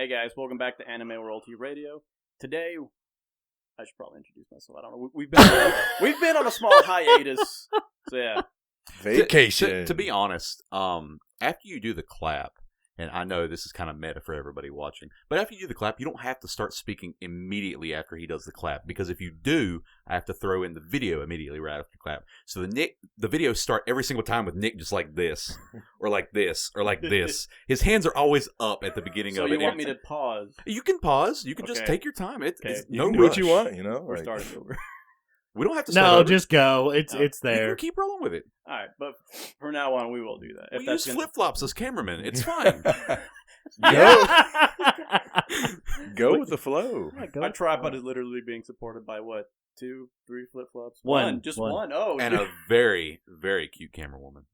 Hey guys, welcome back to Anime Royalty Radio. Today, I should probably introduce myself. I don't know. We've been on a small hiatus. So yeah, vacation. To be honest, after you do the clap, and I know this is kind of meta for everybody watching, but after you do the clap, you don't have to start speaking immediately after he does the clap, because if you do, I have to throw in the video immediately right after the clap. So the videos start every single time with Nick just like this, or like this, or like this. His hands are always up at the beginning of it. So you want me to pause? You can pause. You can just take your time. It's no rush. Do what you want, you know? We're starting over. We don't have to start over. just go. It's there. You can keep rolling with it. All right, but from now on, we will do that. We use flip-flops as cameramen. It's fine. Go with the flow. My tripod is literally being supported by what? 2, 3 flip-flops? One. Just one. Oh, and a very, very cute camera woman.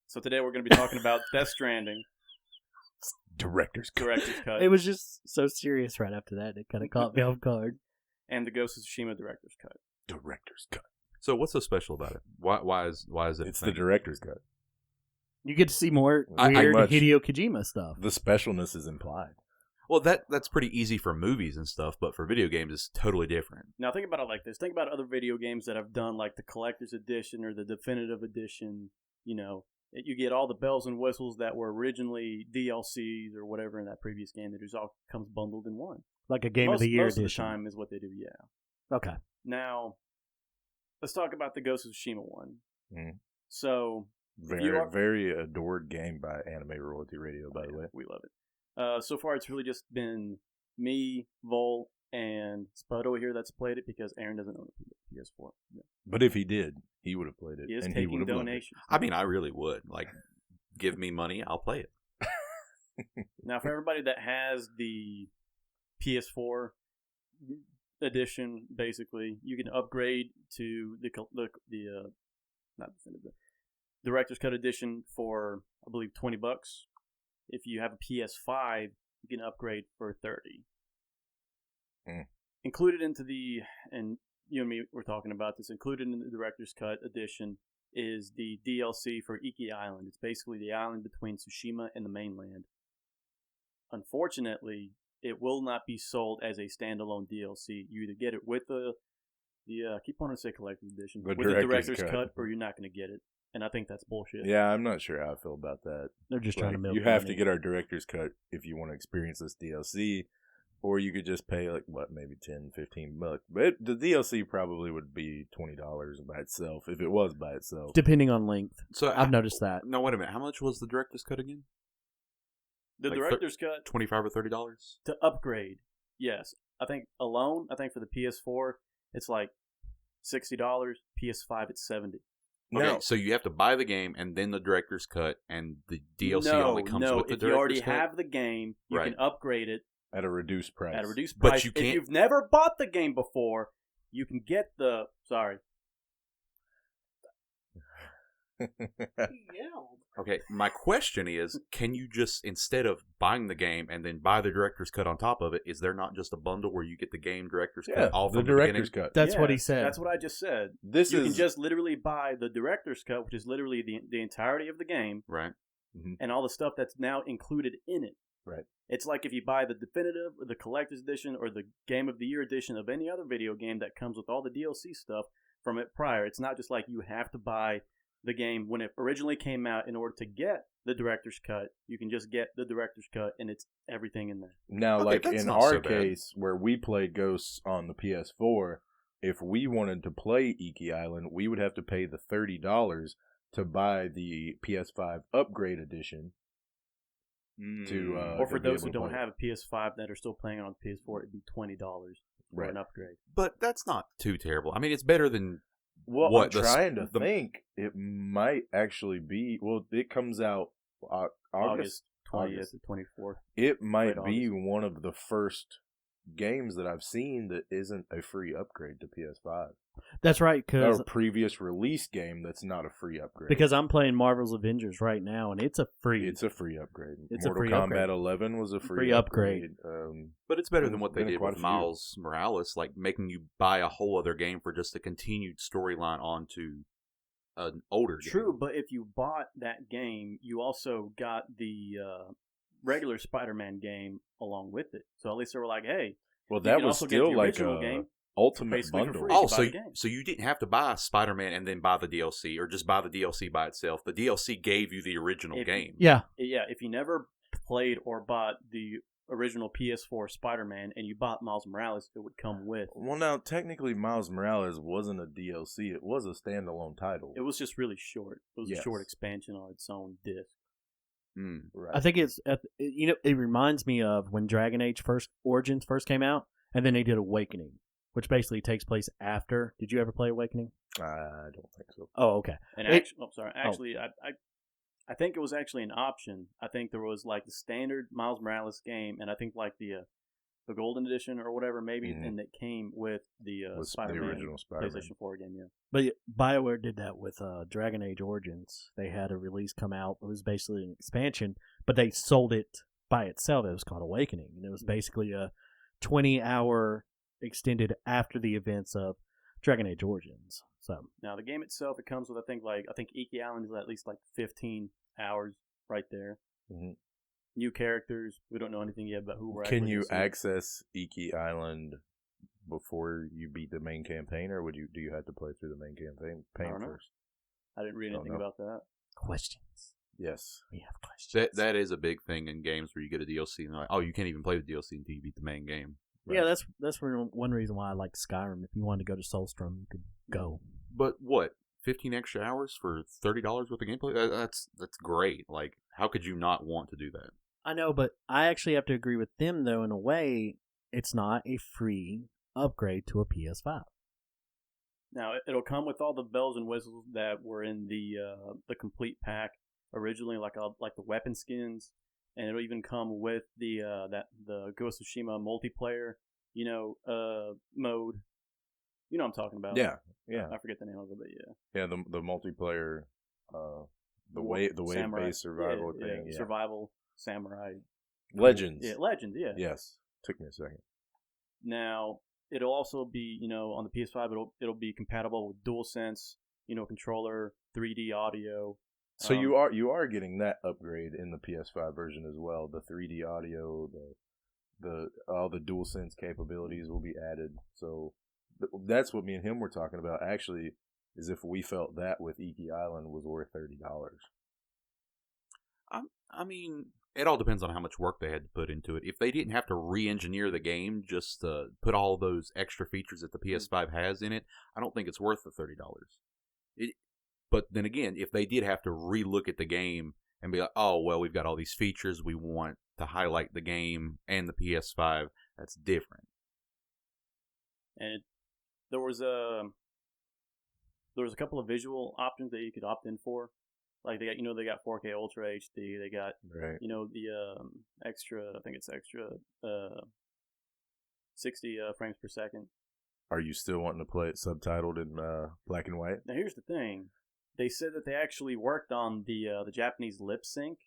So today we're going to be talking about Death Stranding. Director's cut. It was just so serious right after that. It kind of caught me off guard. And the Ghost of Tsushima Director's Cut. Director's cut. So what's so special about it? Why is it? It's the director's cut. You get to see more weird Hideo Kojima stuff. The specialness is implied. Well, that's pretty easy for movies and stuff, but for video games, it's totally different. Now think about it like this. Think about other video games that have done like the collector's edition or the definitive edition. You know, you get all the bells and whistles that were originally DLCs or whatever in that previous game. That just all comes bundled in one. Like a Game of the Year edition. Most of the time is what they do, yeah. Okay. Now, let's talk about the Ghost of Tsushima one. Mm. So, very adored game by Anime Royalty Radio, by the way. We love it. So far, it's really just been me, Vol, and Spud over here that's played it because Aaron doesn't own a PS4. Yeah. But if he did, he would have played it. He is and taking he would have donations. I mean, I really would. Like, give me money, I'll play it. Now, for everybody that has the PS4 edition, basically, you can upgrade to the not definitive, Director's Cut edition for, I believe, $20. If you have a PS5, you can upgrade for $30. Included into and you and me were talking about this, included in the Director's Cut edition is the DLC for Iki Island. It's basically the island between Tsushima and the mainland. Unfortunately, it will not be sold as a standalone DLC. You either get it with the I keep wanting to say collector's edition, with the Director's Cut, or you're not going to get it. And I think that's bullshit. Yeah, I'm not sure how I feel about that. They're just trying to milk you have to get our Director's Cut if you want to experience this DLC, or you could just pay maybe $10, $15. But the DLC probably would be $20 by itself if it was by itself, depending on length. So I've noticed that. No, wait a minute. How much was the Director's Cut again? The Director's Cut, $25 or $30 to upgrade. Yes, I think for the PS4 it's like $60. PS5 it's $70. Okay, no. So you have to buy the game and then the Director's Cut, and the DLC only comes with the Director's Cut? If you already have the game, you can upgrade it at a reduced price. But you can't. If you've never bought the game before, you can get the... Sorry. Okay, my question is, can you just, instead of buying the game and then buy the Director's Cut on top of it, is there not just a bundle where you get the game Director's Cut all from the Director's beginning? Cut? That's what he said. That's what I just said. You can just literally buy the Director's Cut, which is literally the entirety of the game. Right. Mm-hmm. And all the stuff that's now included in it. Right. It's like if you buy the definitive, or the collector's edition, or the Game of the Year edition of any other video game that comes with all the DLC stuff from it prior. It's not just like you have to buy the game when it originally came out in order to get the Director's Cut. You can just get the Director's Cut, and it's everything in there. Now, in our case, where we played Ghosts on the PS4, if we wanted to play Iki Island, we would have to pay the $30 to buy the PS5 upgrade edition. Or for those who don't have a PS5 that are still playing on PS4, it'd be $20 for an upgrade. But that's not too terrible. I mean, it's better than... Well, I'm trying to think. It might actually be... Well, it comes out August 20th or 24th. It might be one of the first games that I've seen that isn't a free upgrade to PS5. That's right, because a previous release game that's not a free upgrade. Because I'm playing Marvel's Avengers right now, and it's a free. It's a free upgrade. It's Mortal a free Kombat upgrade. 11 was a free upgrade. But it's better than what they did with Miles Morales, like making you buy a whole other game for just a continued storyline onto an older game. True, but if you bought that game, you also got the regular Spider-Man game along with it. So at least they were like, hey, well, that was still like a game ultimate bundle. Oh, so you didn't have to buy Spider-Man and then buy the DLC, or just buy the DLC by itself. The DLC gave you the original game. Yeah. If you never played or bought the original PS4 Spider-Man and you bought Miles Morales, it would come with. Well, now, technically, Miles Morales wasn't a DLC. It was a standalone title. It was just really short. It was a short expansion on its own disc. Right. I think it reminds me of when Dragon Age Origins first came out, and then they did Awakening, which basically takes place after. Did you ever play Awakening? I don't think so. Oh, okay. And actually, I think it was actually an option. I think there was like the standard Miles Morales game, and I think like the Golden Edition or whatever, maybe, and it came with the Spider-Man, the original Spider-Man PlayStation 4 game. Yeah, but BioWare did that with Dragon Age Origins. They had a release come out. It was basically an expansion, but they sold it by itself. It was called Awakening, and it was basically a 20-hour extended after the events of Dragon Age Origins. So now the game itself, it comes with I think Iki Island is at least like 15 hours right there. Mm-hmm. New characters. We don't know anything yet about who we're. Can you access Iki Island before you beat the main campaign, or do you have to play through the main campaign first? I didn't read anything about that. Questions. Yes, we have questions. That is a big thing in games where you get a DLC and they're like, oh, you can't even play the DLC until you beat the main game. Right. Yeah, that's one reason why I like Skyrim. If you wanted to go to Soulstrom, you could go. But what? 15 extra hours for $30 worth of gameplay? That's great. Like, how could you not want to do that? I know, but I actually have to agree with them, though, in a way, it's not a free upgrade to a PS5. Now, it'll come with all the bells and whistles that were in the complete pack originally, like the weapon skins, and it'll even come with the Ghost of Tsushima multiplayer, mode. You know what I'm talking about. Yeah. I forget the name of it, but yeah. Yeah, the multiplayer, the wave-based survival thing. Yeah. Survival, samurai. Legends. Yeah, Legends, yeah. Yes. Took me a second. Now, it'll also be, on the PS5, it'll be compatible with DualSense, controller, 3D audio. So you are getting that upgrade in the PS5 version as well. The 3D audio, all the DualSense capabilities will be added. So that's what me and him were talking about, actually, is if we felt that with Iki Island was worth $30. I mean, it all depends on how much work they had to put into it. If they didn't have to re-engineer the game just to put all those extra features that the PS5 has in it, I don't think it's worth the $30. But then again, if they did have to re-look at the game and be like, oh, well, we've got all these features, we want to highlight the game and the PS5, that's different. And there was a couple of visual options that you could opt in for. Like they got 4K Ultra HD. They got the extra. I think it's extra 60 frames per second. Are you still wanting to play it subtitled in black and white? Now here's the thing. They said that they actually worked on the Japanese lip sync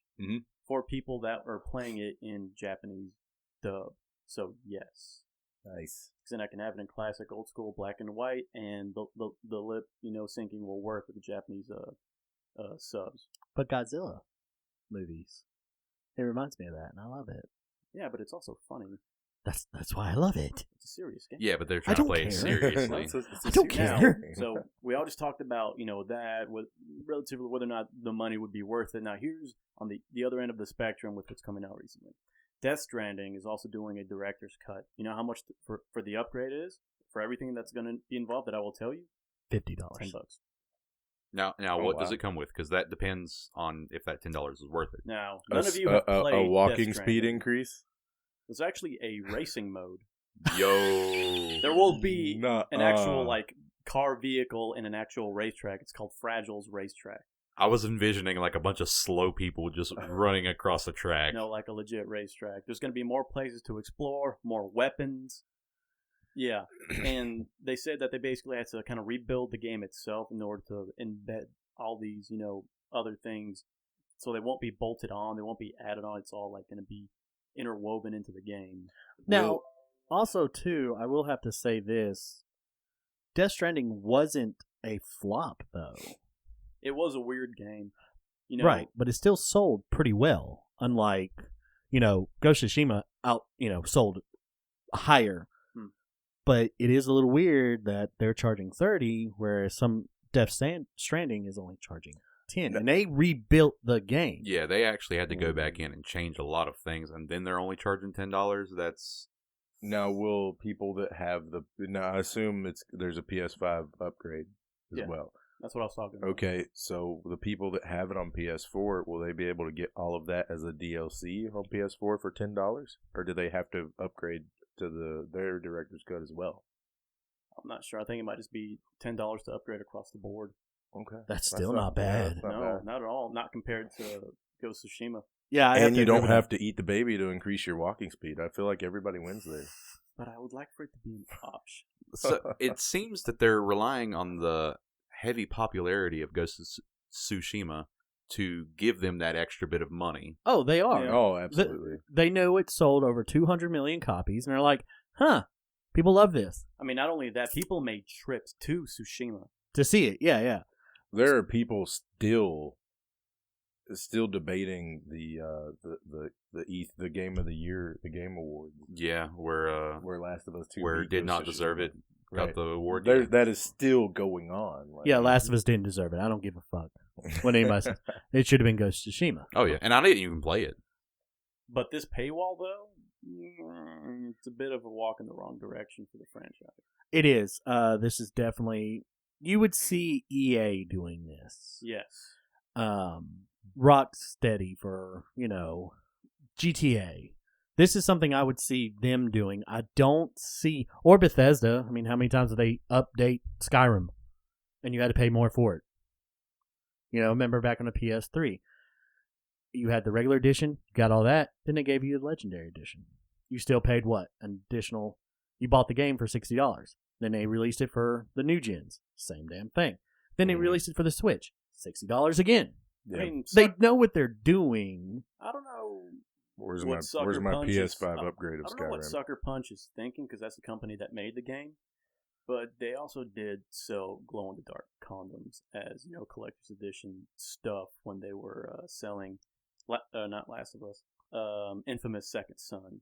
for people that are playing it in Japanese dub. So yes. Nice. Then I can have it in classic, old school, black and white, and the lip, syncing will work with the Japanese subs. But Godzilla movies, it reminds me of that, and I love it. Yeah, but it's also funny. That's why I love it. It's a serious game. Yeah, but they're trying to play it seriously. I don't care. So we all just talked about that with relatively whether or not the money would be worth it. Now here's on the other end of the spectrum with what's coming out recently. Death Stranding is also doing a director's cut. You know how much for the upgrade is? For everything that's going to be involved that I will tell you? $50. $10. Now, what does it come with? Because that depends on if that $10 is worth it. Now, none of you have played a walking speed increase? There's actually a racing mode. Yo. There will be an actual car vehicle in an actual racetrack. It's called Fragile's Racetrack. I was envisioning like a bunch of slow people just running across the track. No, like a legit racetrack. There's going to be more places to explore, more weapons. Yeah, and they said that they basically had to kind of rebuild the game itself in order to embed all these, other things. So they won't be bolted on. They won't be added on. It's all going to be interwoven into the game. Now, also, too, I will have to say this. Death Stranding wasn't a flop, though. it was a weird game. Right, but it still sold pretty well. Unlike, Ghost of Tsushima sold higher. But it is a little weird that they're charging $30, whereas some Death Stranding is only charging $10, and they rebuilt the game. Yeah, they actually had to go back in and change a lot of things, and then they're only charging $10. That's now. Will people that have I assume there's a PS5 upgrade as well. That's what I was talking about. Okay, so the people that have it on PS4, will they be able to get all of that as a DLC on PS4 for $10, or do they have to upgrade to their director's cut as well? I'm not sure. I think it might just be $10 to upgrade across the board. Okay, that's still not bad. Not at all. Not compared to Ghost of Tsushima. Yeah, and you don't have to eat the baby to increase your walking speed. I feel like everybody wins there. But I would like for it to be an option. So it seems that they're relying on the heavy popularity of Ghost of Tsushima to give them that extra bit of money. Oh, they are. Yeah. Oh, absolutely. They know it sold over 200 million copies, and they're like, people love this. I mean, not only that, people made trips to Tsushima to see it. Yeah. There are people still debating the game of the year, the game award. Yeah, where Last of Us 2 where did not deserve it got the award. That is still going on. Last of Us didn't deserve it. I don't give a fuck when anybody says it should have been Ghost of Tsushima. Oh yeah, and I didn't even play it. But this paywall, though, it's a bit of a walk in the wrong direction for the franchise. It is. This is definitely, you would see EA doing this. Yes. Rocksteady for GTA. This is something I would see them doing. I don't see... Or Bethesda. I mean, how many times did they update Skyrim? And you had to pay more for it. Remember back on the PS3. You had the regular edition, got all that, then they gave you the Legendary Edition. You still paid what? An additional... You bought the game for $60. Then they released it for the new gens. Same damn thing. Then they released it for the Switch. $60 again. Yeah. I mean, they know what they're doing. I don't know... Where's my PS5 upgrade of Skyrim? I don't know what Sucker Punch is thinking, because that's the company that made the game. But they also did sell glow-in-the-dark condoms as, collector's edition stuff when they were selling, not Last of Us, Infamous Second Son.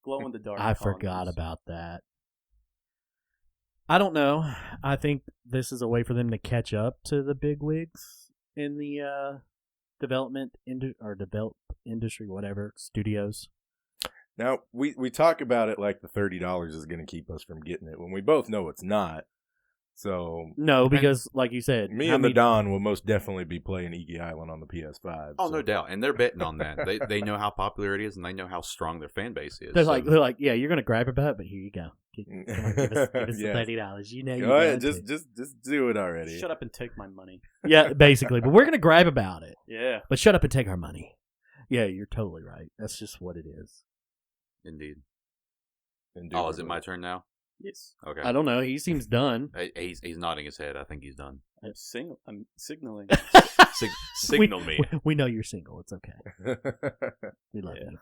Glow-in-the-dark I condoms. forgot about that. I don't know. I think this is a way for them to catch up to the bigwigs in the development industry, whatever, studios. Now, we talk about it like the $30 is going to keep us from getting it when we both know it's not. So no, because like you said, the Don will most definitely be playing Iki Island on the PS5. Oh, so. No doubt, and they're betting on that. They know how popular it is, and they know how strong their fan base is. They're like, yeah, you're gonna gripe about it, but here you go. Give us the $30. Go ahead, just do it already. Shut up and take my money. Yeah, basically, but we're gonna gripe about it. Yeah, but shut up and take our money. Yeah, you're totally right. That's just what it is. Indeed. Oh, is it my turn now? Yes. Okay. I don't know. He seems done. He's nodding his head. I think he's done. I'm signaling. Signal me. We know you're single. It's okay. We love you.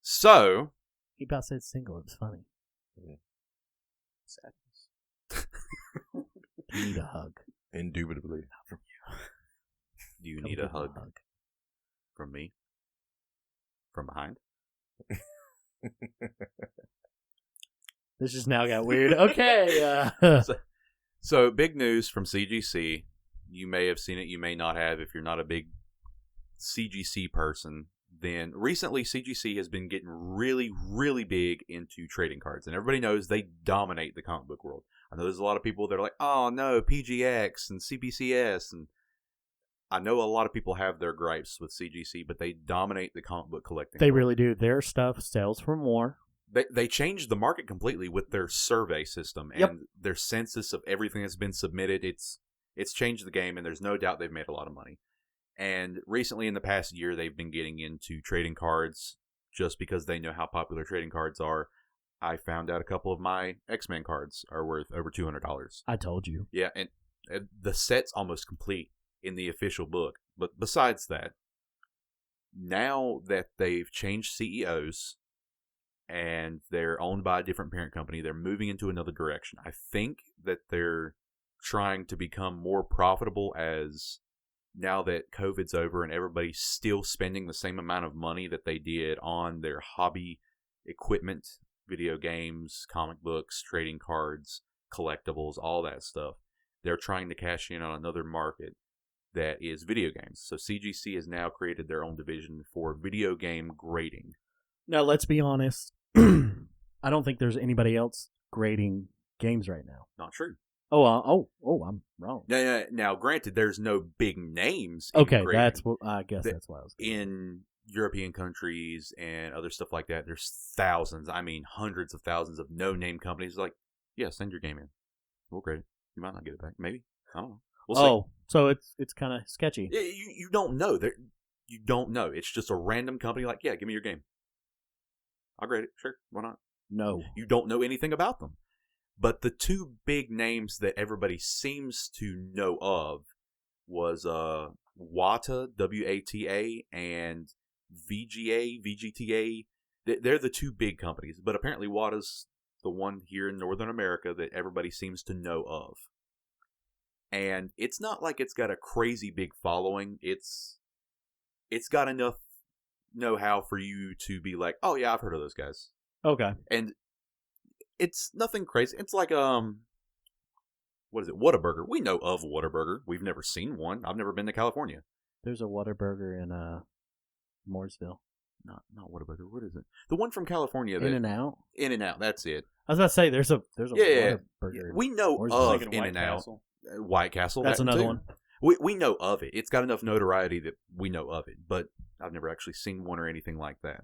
So he about said single. It was funny. Sadness. You need a hug. Indubitably. Not from you. Do you need a hug from me? From behind? This just now got weird. Okay. So big news from CGC. You may have seen it. You may not have. If you're not a big CGC person, then recently CGC has been getting really, really big into trading cards. And everybody knows they dominate the comic book world. I know there's a lot of people that are like, oh no, PGX and CBCS. And I know a lot of people have their gripes with CGC, but they dominate the comic book collecting They world. really do. Their stuff sells for more. They changed the market completely with their survey system and their census of everything that's been submitted. It's changed the game, and there's no doubt they've made a lot of money. And recently, in the past year, they've been getting into trading cards just because they know how popular trading cards are. I found out a couple of my X-Men cards are worth over $200. I told you. Yeah, and the set's almost complete in the official book. But besides that, now that they've changed CEOs and they're owned by a different parent company, they're moving into another direction. I think that they're trying to become more profitable as now that COVID's over and everybody's still spending the same amount of money that they did on their hobby equipment, video games, comic books, trading cards, collectibles, all that stuff. They're trying to cash in on another market that is video games. So CGC has now created their own division for video game grading. Now, let's be honest. I don't think there's anybody else grading games right now. Not true. Oh, I'm wrong. Now, granted, there's no big names. Okay, that's what I guess. That's why I was in European countries and other stuff like that. There's thousands, I mean, hundreds of thousands of no-name companies. Like, yeah, send your game in. We'll grade it. You might not get it back. Maybe. I don't know. We'll see. So it's kind of sketchy. You don't know. You don't know. It's just a random company. Like, yeah, give me your game. I'll grade it. Sure, why not? No, you don't know anything about them. But the two big names that everybody seems to know of was WATA, WATA, and VGTA. They're the two big companies. But apparently WATA's the one here in Northern America that everybody seems to know of. And it's not like it's got a crazy big following. It's got enough know-how for you to be like, oh yeah, I've heard of those guys. Okay. And it's nothing crazy. It's like what is it? Whataburger. We know of Whataburger. We've never seen one. I've never been to California. There's a Whataburger in Mooresville. Not Whataburger. What is it? The one from California. In-N-Out. In-N-Out. That's it. I was about to say there's a Whataburger. We know of In-N-Out. White Castle. That's another one. We know of it. It's got enough notoriety that we know of it, but I've never actually seen one or anything like that.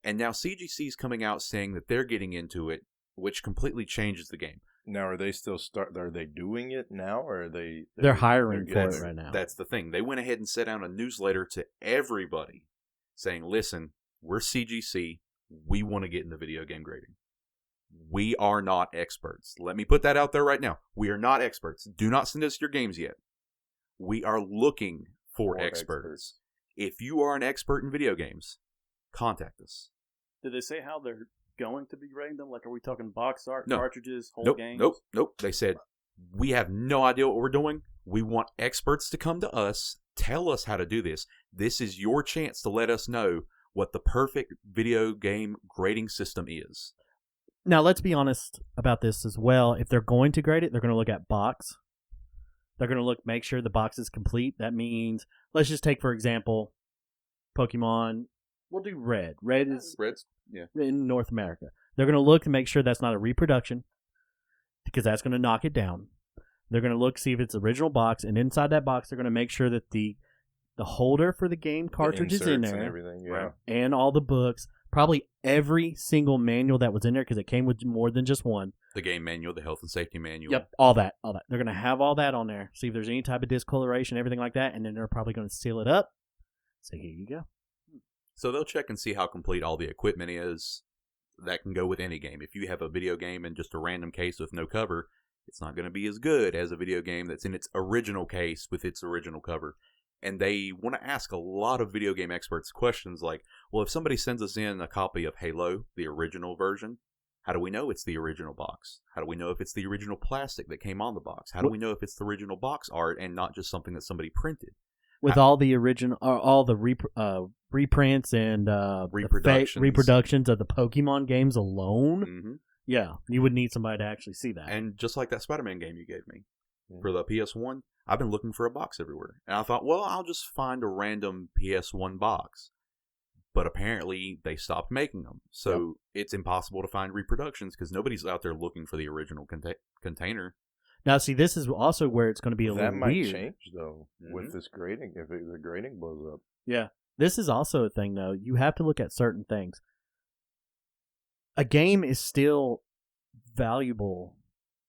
And now CGC's coming out saying that they're getting into it, which completely changes the game. Now, are they still are they doing it now, or are they? They're hiring for it right now. That's the thing. They went ahead and sent out a newsletter to everybody saying, listen, we're CGC. We want to get into video game grading. We are not experts. Let me put that out there right now. We are not experts. Do not send us your games yet. We are looking for experts. If you are an expert in video games, contact us. Did they say how they're going to be grading them? Like, are we talking box art, No. cartridges, whole games? Nope. They said, we have no idea what we're doing. We want experts to come to us, tell us how to do this. This is your chance to let us know what the perfect video game grading system is. Now, let's be honest about this as well. If they're going to grade it, they're going to look at box. They're going to make sure the box is complete. That means, let's just take, for example, Pokemon. We'll do Red. Red's in North America. They're going to look to make sure that's not a reproduction, because that's going to knock it down. They're going to look, see if it's the original box, and inside that box, they're going to make sure that the holder for the game cartridge is in there, and everything, yeah, and all the books. Probably every single manual that was in there, because it came with more than just one. The game manual, the health and safety manual. Yep, all that. They're going to have all that on there. See if there's any type of discoloration, everything like that, and then they're probably going to seal it up. So here you go. So they'll check and see how complete all the equipment is. That can go with any game. If you have a video game in just a random case with no cover, it's not going to be as good as a video game that's in its original case with its original cover. And they want to ask a lot of video game experts questions like, well, if somebody sends us in a copy of Halo, the original version, how do we know it's the original box? How do we know if it's the original plastic that came on the box? How do we know if it's the original box art and not just something that somebody printed? With all the original, all the reprints and reproductions of the Pokemon games alone, mm-hmm. Yeah, you would need somebody to actually see that. And just like that Spider-Man game you gave me for the PS1, I've been looking for a box everywhere. And I thought, well, I'll just find a random PS1 box. But apparently, they stopped making them. So It's impossible to find reproductions because nobody's out there looking for the original container. Now, see, this is also where it's going to be a little weird. That might change, though, with this grading, if the grading blows up. Yeah. This is also a thing, though. You have to look at certain things. A game is still valuable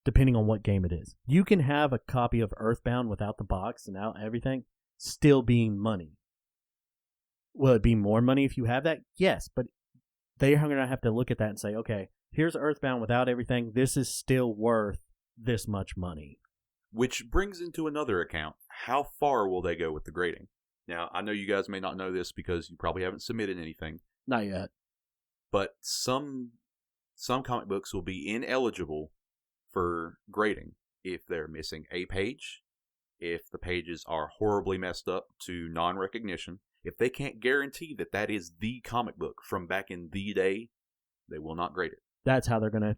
depending on what game it is. You can have a copy of Earthbound without the box and out everything still being money. Will it be more money if you have that? Yes, but they're going to have to look at that and say, okay, here's Earthbound without everything. This is still worth this much money. Which brings into another account. How far will they go with the grading? Now, I know you guys may not know this because you probably haven't submitted anything. Not yet. But some comic books will be ineligible for grading. if they're missing a page, if the pages are horribly messed up to non-recognition, if they can't guarantee that that is the comic book from back in the day, they will not grade it. That's how they're going to...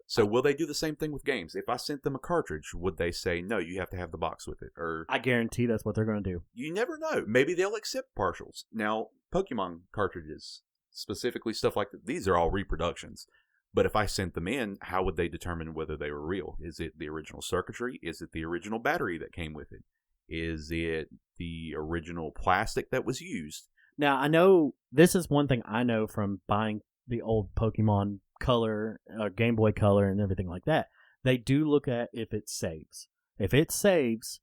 So will they do the same thing with games? If I sent them a cartridge, would they say, no, you have to have the box with it? Or I guarantee that's what they're going to do. You never know. Maybe they'll accept partials. Now, Pokemon cartridges, specifically stuff like that, these are all reproductions. But if I sent them in, how would they determine whether they were real? Is it the original circuitry? Is it the original battery that came with it? Is it the original plastic that was used? Now, I know this is one thing I know from buying the old Pokemon Color, Game Boy Color, and everything like that. They do look at if it saves. If it saves,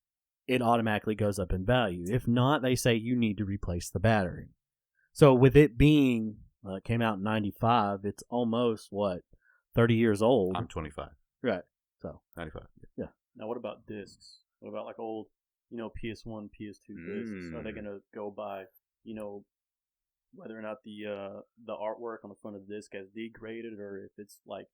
it automatically goes up in value. If not, they say you need to replace the battery. So with it being, it came out in 95, it's almost, 30 years old. I'm 25. Right. So 95. Yeah. Now, what about discs? What about like old, PS1, PS2 discs? Are they going to go by, whether or not the artwork on the front of the disc has degraded, or if it's like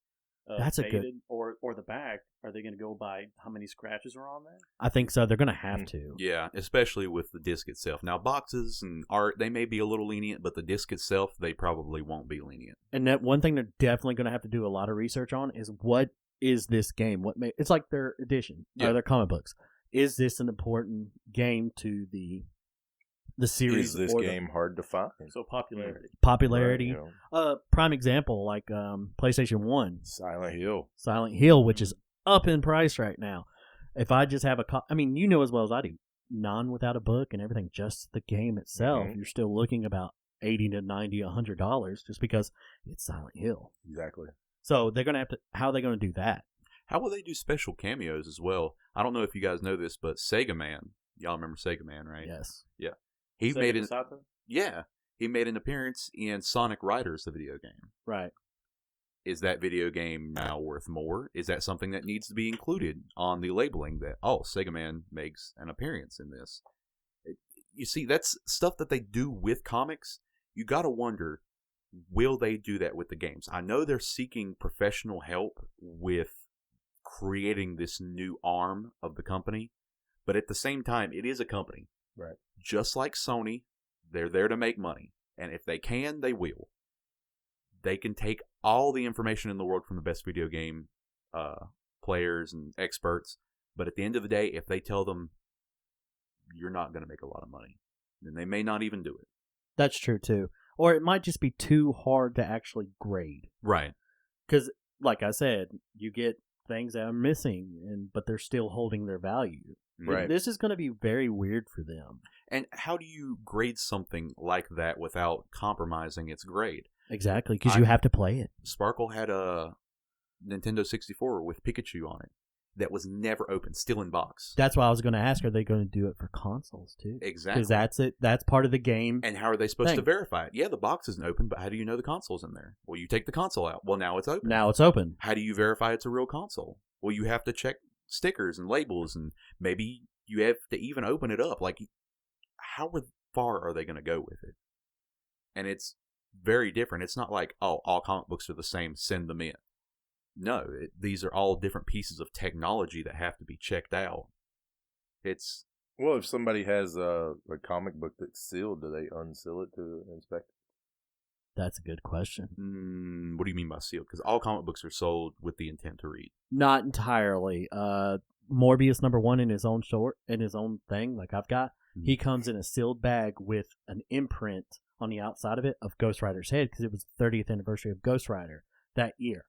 that's faded, a good... or the back? Are they going to go by how many scratches are on there? I think so. They're going to have to. Yeah, especially with the disc itself. Now, boxes and art, they may be a little lenient, but the disc itself, they probably won't be lenient. And that one thing they're definitely going to have to do a lot of research on is what is this game? It's like their edition or their comic books. Is this an important game to the series? Is this game hard to find? So popularity. Popularity. Right, prime example, like PlayStation 1. Silent Hill, which is up in price right now. If I just have you know as well as I do, none without a book and everything, just the game itself, you're still looking about $80 to $90, $100 just because it's Silent Hill. Exactly. So they're going to have to, how are they going to do that? How will they do special cameos as well? I don't know if you guys know this, but Sega Man, y'all remember Sega Man, right? Yes. Yeah. He made an appearance in Sonic Riders, the video game. Right. Is that video game now worth more? Is that something that needs to be included on the labeling that, Sega Man makes an appearance in this? You see, that's stuff that they do with comics. You got to wonder, will they do that with the games? I know they're seeking professional help with creating this new arm of the company, but at the same time, it is a company. Right. Just like Sony, they're there to make money. And if they can, they will. They can take all the information in the world from the best video game players and experts. But at the end of the day, if they tell them you're not going to make a lot of money, then they may not even do it. That's true, too. Or it might just be too hard to actually grade. Right. Because, like I said, you get things that are missing, but they're still holding their value. Right. This is going to be very weird for them. And how do you grade something like that without compromising its grade? Exactly, because you have to play it. Sparkle had a Nintendo 64 with Pikachu on it that was never opened, still in box. That's why I was going to ask, are they going to do it for consoles too? Exactly. Because that's it. That's part of the game. And how are they supposed to verify it? Yeah, the box isn't open, but how do you know the console's in there? Well, you take the console out. Well, now it's open. Now it's open. How do you verify it's a real console? Well, you have to check stickers and labels, and maybe you have to even open it up. Like, how far are they going to go with it? And it's very different. It's not like, all comic books are the same, send them in. No, these are all different pieces of technology that have to be checked out. Well, if somebody has a comic book that's sealed, do they unseal it to inspect it? That's a good question. What do you mean by sealed? Because all comic books are sold with the intent to read. Not entirely. Morbius #1 in his own thing, like I've got, he comes in a sealed bag with an imprint on the outside of it of Ghost Rider's head because it was the 30th anniversary of Ghost Rider that year.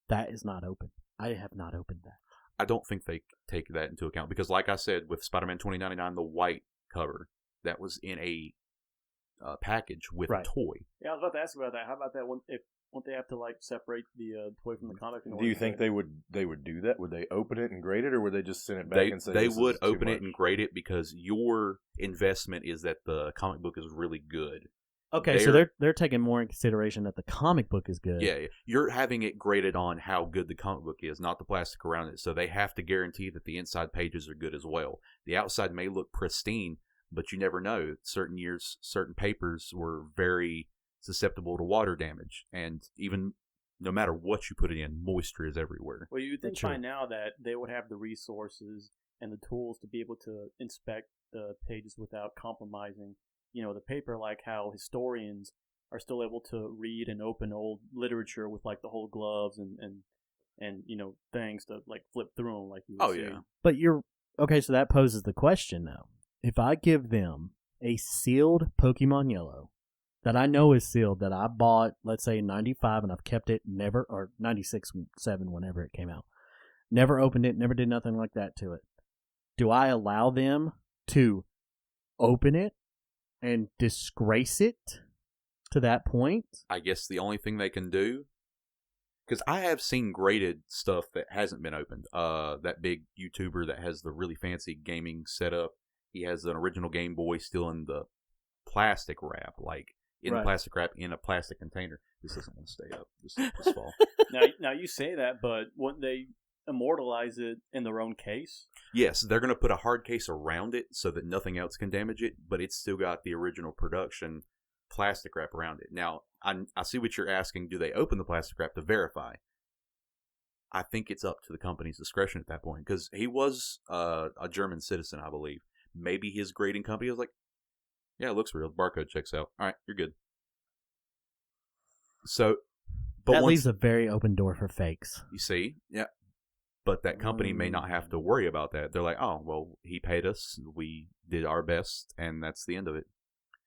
That is not open. I have not opened that. I don't think they take that into account because, like I said, with Spider-Man 2099, the white cover, that was in a package with a toy. Yeah, I was about to ask about that. How about that one? Won't they have to separate the toy from the comic? Do you think they would do that? Would they open it and grade it, or would they just send it back and say they would open it and grade it because your investment is that the comic book is really good. Okay, so they're taking more in consideration that the comic book is good. Yeah, you're having it graded on how good the comic book is, not the plastic around it. So they have to guarantee that the inside pages are good as well. The outside may look pristine, but you never know. Certain years, certain papers were very susceptible to water damage. And even no matter what you put it in, moisture is everywhere. Well, you'd think by now that they would have the resources and the tools to be able to inspect the pages without compromising, the paper, like how historians are still able to read and open old literature with like the whole gloves and things to like flip through them like you would see. But okay, so that poses the question though. If I give them a sealed Pokemon Yellow that I know is sealed, that I bought, let's say 95, and I've kept it or 96, 7, whenever it came out, never opened it, never did nothing like that to it, do I allow them to open it and disgrace it to that point? I guess the only thing they can do, because I have seen graded stuff that hasn't been opened. That big YouTuber that has the really fancy gaming setup, he has an original Game Boy still in the plastic wrap, like in the plastic wrap in a plastic container. This doesn't want to stay up this fall. Now you say that, but wouldn't they immortalize it in their own case? Yes, they're going to put a hard case around it so that nothing else can damage it, but it's still got the original production plastic wrap around it. Now, I see what you're asking. Do they open the plastic wrap to verify? I think it's up to the company's discretion at that point, because he was a German citizen, I believe. Maybe his grading company was like, yeah, it looks real. Barcode checks out. All right, you're good. So, but that leaves a very open door for fakes. You see? Yeah. But that company may not have to worry about that. They're like, oh, well, he paid us. We did our best, and that's the end of it.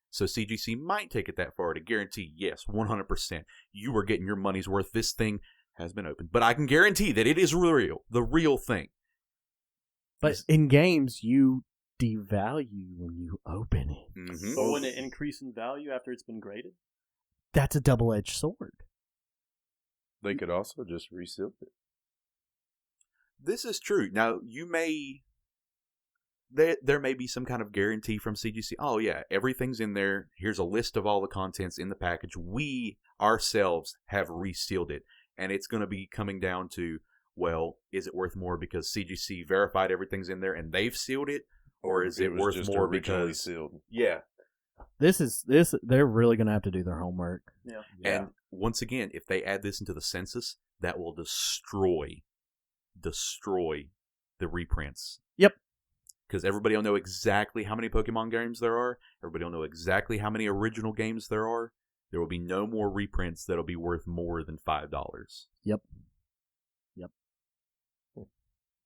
So CGC might take it that far to guarantee, yes, 100%, you are getting your money's worth. This thing has been opened. But I can guarantee that it is real, the real thing. But in games, you devalue when you open it. Mm-hmm. But wouldn't it increase in value after it's been graded? That's a double-edged sword. They could also just reseal it. This is true. Now, there may be some kind of guarantee from CGC. Oh, yeah, everything's in there. Here's a list of all the contents in the package. We ourselves have resealed it. And it's going to be coming down to, well, is it worth more because CGC verified everything's in there and they've sealed it? Or is it worth more because sealed? Yeah. They're really going to have to do their homework. Yeah. And once again, if they add this into the census, that will destroy the reprints. Yep. Because everybody will know exactly how many Pokemon games there are. Everybody will know exactly how many original games there are. There will be no more reprints that'll be worth more than $5. Yep.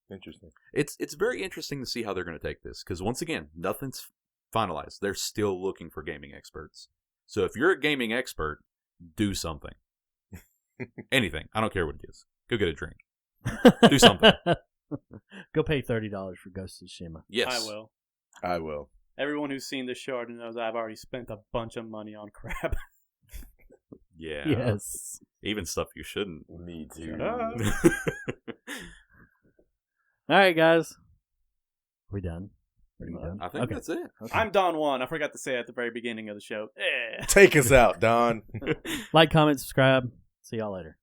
Interesting. It's very interesting to see how they're going to take this. Because once again, nothing's finalized. They're still looking for gaming experts. So if you're a gaming expert, do something. Anything. I don't care what it is. Go get a drink. Do something. Go pay $30 for Ghost of Tsushima. Yes. I will. Everyone who's seen this show already knows I've already spent a bunch of money on crap. Yeah. Yes. Even stuff you shouldn't. Me too. All right, guys. We done? Are you done? I think that's it. Okay. I'm Don Juan. I forgot to say at the very beginning of the show. Take us out, Don. Like, comment, subscribe. See y'all later.